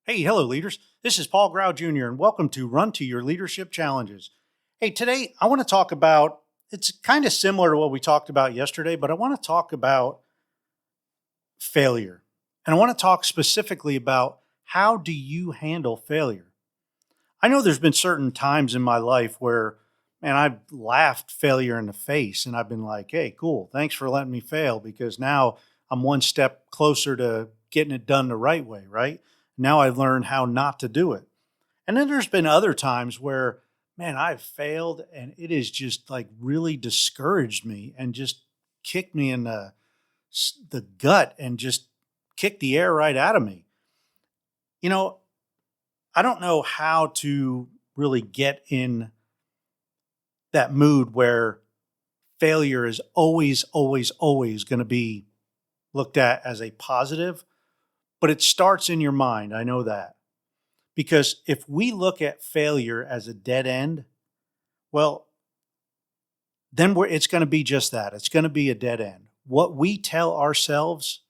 Hey, hello, leaders. This is Paul Grau Jr., and welcome to Run to Your Leadership Challenges. Hey, today I want to talk about it's kind of similar to what we talked about yesterday, but I want to talk about failure. And I want to talk specifically about how do you handle failure? I know there's been certain times in my life where, man, I've laughed failure in the face and I've been like, hey, cool, thanks for letting me fail because now I'm one step closer to getting it done the right way, right? Now I've learned how not to do it. And then there's been other times where, man, I've failed and it has just like really discouraged me and just kicked me in the gut and just kicked the air right out of me. You know, I don't know how to really get in that mood where failure is always going to be looked at as a positive, but it starts in your mind. I know that. Because if we look at failure as a dead end, well, then it's going to be just that. It's going to be a dead end. What we tell ourselves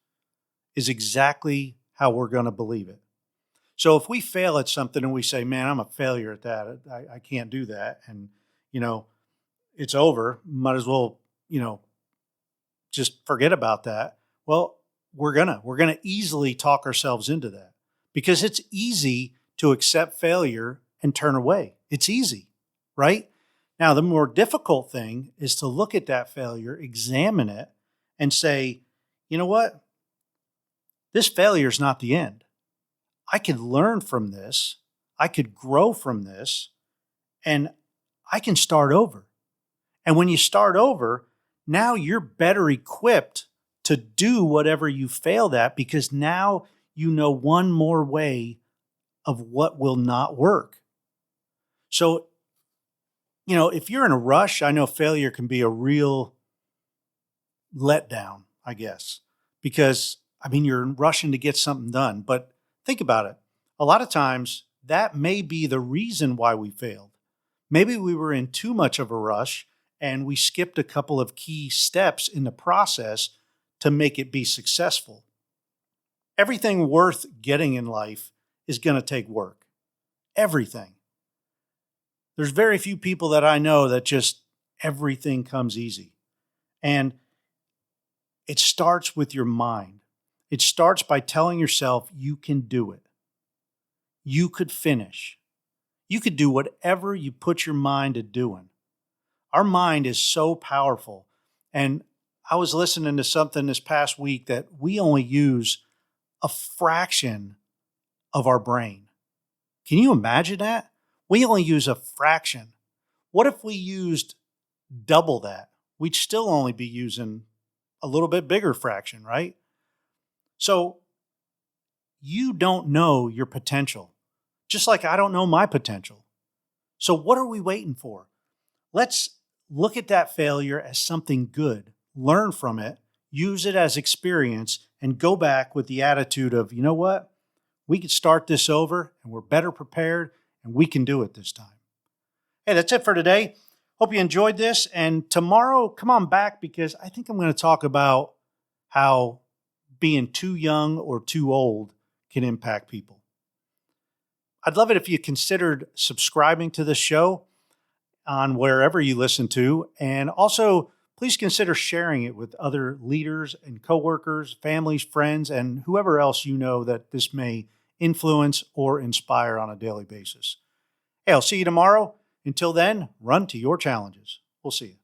is exactly how we're going to believe it. So if we fail at something and we say, man, I'm a failure at that, I can't do that. And, you know, it's over. Might as well, you know, just forget about that. Well, we're gonna easily talk ourselves into that because it's easy to accept failure and turn away. It's easy, right? Now, the more difficult thing is to look at that failure, examine it, and say, you know what? This failure is not the end. I could learn from this. I could grow from this, and I can start over. And when you start over, now you're better equipped to do whatever you failed at because now you know one more way of what will not work. So, if you're in a rush, I know failure can be a real letdown, I guess, because you're rushing to get something done. But think about it. A lot of times that may be the reason why we failed. Maybe we were in too much of a rush and we skipped a couple of key steps in the process to make it be successful. Everything worth getting in life is going to take work. Everything. There's very few people that I know that just everything comes easy. And it starts with your mind. It starts by telling yourself you can do it. You could finish. You could do whatever you put your mind to doing. Our mind is so powerful. And I was listening to something this past week that we only use a fraction of our brain. Can you imagine that? We only use a fraction. What if we used double that? We'd still only be using a little bit bigger fraction, right? So you don't know your potential, just like I don't know my potential. So what are we waiting for? Let's look at that failure as something good, learn from it, use it as experience, and go back with the attitude of, you know what? We could start this over and we're better prepared and we can do it this time. Hey, that's it for today. Hope you enjoyed this. And tomorrow, come on back because I think I'm going to talk about how being too young or too old can impact people. I'd love it if you considered subscribing to this show on wherever you listen to. And also, please consider sharing it with other leaders and coworkers, families, friends, and whoever else you know that this may influence or inspire on a daily basis. Hey, I'll see you tomorrow. Until then, run to your challenges. We'll see you.